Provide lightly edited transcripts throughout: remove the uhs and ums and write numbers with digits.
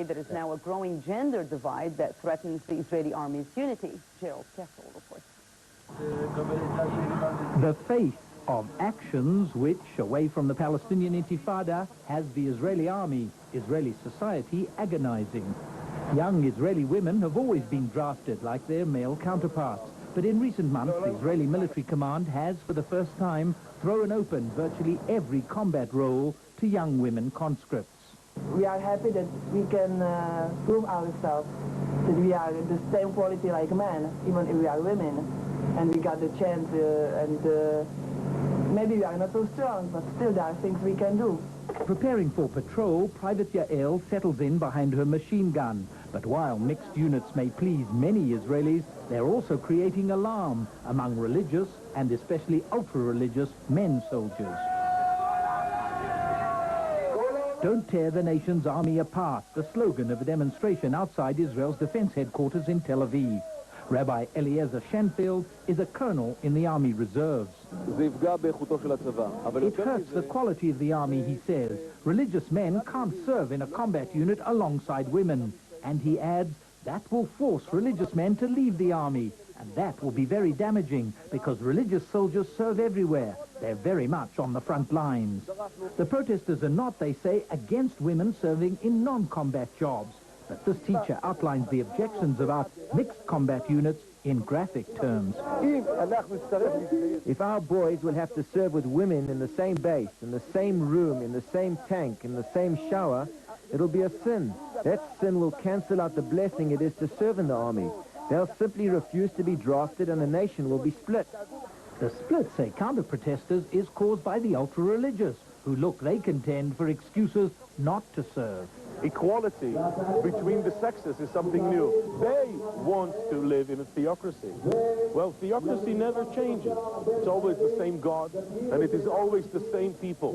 There is now a growing gender divide that threatens the Israeli army's unity. Gerald Kessel reports. The face of actions which, away from the Palestinian Intifada, has the Israeli army, Israeli society agonizing. Young Israeli women have always been drafted like their male counterparts. But in recent months, the Israeli military command has, for the first time, thrown open virtually every combat role to young women conscripts. We are happy that we can prove ourselves that we are the same quality like men, even if we are women. And we got the chance, maybe we are not so strong, but still there are things we can do. Preparing for patrol, Private Yael settles in behind her machine gun. But while mixed units may please many Israelis, they're also creating alarm among religious and especially ultra-religious men soldiers. Don't tear the nation's army apart, the slogan of a demonstration outside Israel's defense headquarters in Tel Aviv. Rabbi Eliezer Schenfeld is a colonel in the Army Reserves. It hurts the quality of the army, he says. Religious men can't serve in a combat unit alongside women. And he adds, that will force religious men to leave the army. And that will be very damaging, because religious soldiers serve everywhere. They're very much on the front lines. The protesters are not, they say, against women serving in non-combat jobs. But this teacher outlines the objections about mixed combat units in graphic terms. If our boys will have to serve with women in the same base, in the same room, in the same tank, in the same shower, it'll be a sin. That sin will cancel out the blessing it is to serve in the army. They'll simply refuse to be drafted and the nation will be split. The split, say counter-protesters, is caused by the ultra-religious, who look, they contend, for excuses not to serve. Equality between the sexes is something new. They want to live in a theocracy. Well, theocracy never changes. It's always the same God, and it is always the same people.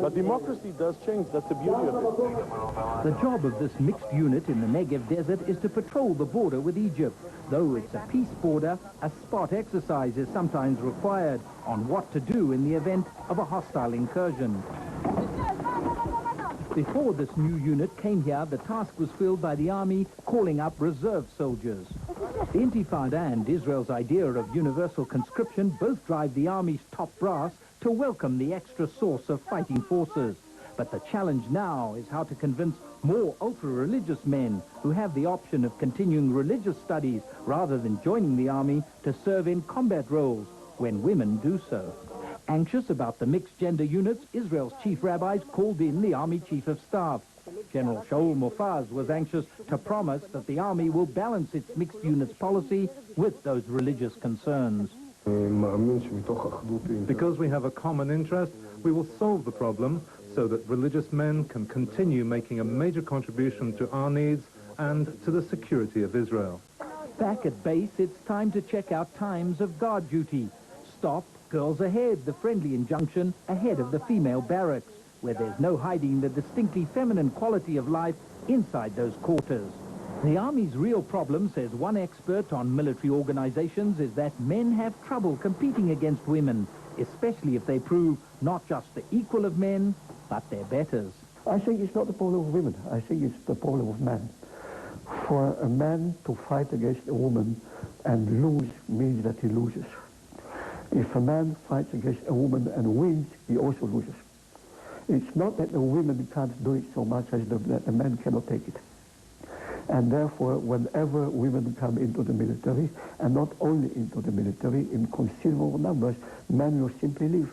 But democracy does change. That's the beauty of it. The job of this mixed unit in the Negev desert is to patrol the border with Egypt. Though it's a peace border, a spot exercise is sometimes required on what to do in the event of a hostile incursion. Before this new unit came here, the task was filled by the army calling up reserve soldiers. The Intifada and Israel's idea of universal conscription both drive the army's top brass to welcome the extra source of fighting forces. But the challenge now is how to convince more ultra-religious men who have the option of continuing religious studies rather than joining the army to serve in combat roles when women do so. Anxious about the mixed-gender units, Israel's chief rabbis called in the Army Chief of Staff. General Shaul Mofaz was anxious to promise that the army will balance its mixed units policy with those religious concerns. Because we have a common interest, we will solve the problem so that religious men can continue making a major contribution to our needs and to the security of Israel. Back at base, it's time to check out times of guard duty. Stop, girls ahead, the friendly injunction ahead of the female barracks, where there's no hiding the distinctly feminine quality of life inside those quarters. The Army's real problem, says one expert on military organizations, is that men have trouble competing against women, especially if they prove not just the equal of men, but their betters. I think it's not the problem of women. I think it's the problem of men. For a man to fight against a woman and lose means that he loses. If a man fights against a woman and wins, he also loses. It's not that the women can't do it so much as that the men cannot take it. And therefore, whenever women come into the military, and not only into the military, in considerable numbers, men will simply leave.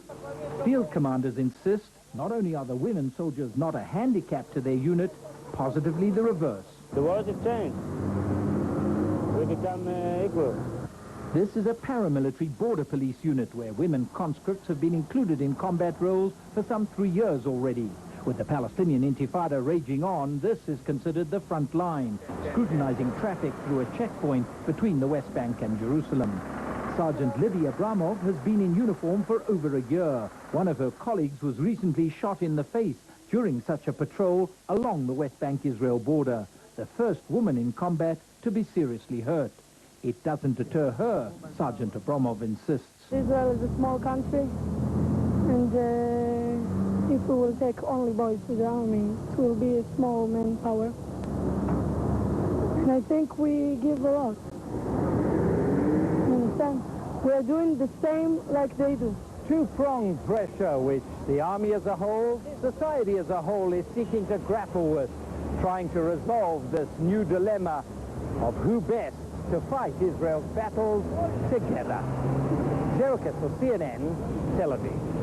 Field commanders insist not only are the women soldiers not a handicap to their unit, positively the reverse. The world has changed. We become equal. This is a paramilitary border police unit where women conscripts have been included in combat roles for some 3 years already. With the Palestinian Intifada raging on, this is considered the front line, scrutinizing traffic through a checkpoint between the West Bank and Jerusalem. Sergeant Livy Abramov has been in uniform for over a year. One of her colleagues was recently shot in the face during such a patrol along the West Bank-Israel border, the first woman in combat to be seriously hurt. It doesn't deter her, Sergeant Abramov insists. Israel is a small country, and if we will take only boys to the army, it will be a small manpower. And I think we give a lot. You understand? We are doing the same like they do. Two-pronged pressure which the army as a whole, society as a whole, is seeking to grapple with, trying to resolve this new dilemma of who best to fight Israel's battles together. Ketva for CNN, Tel Aviv.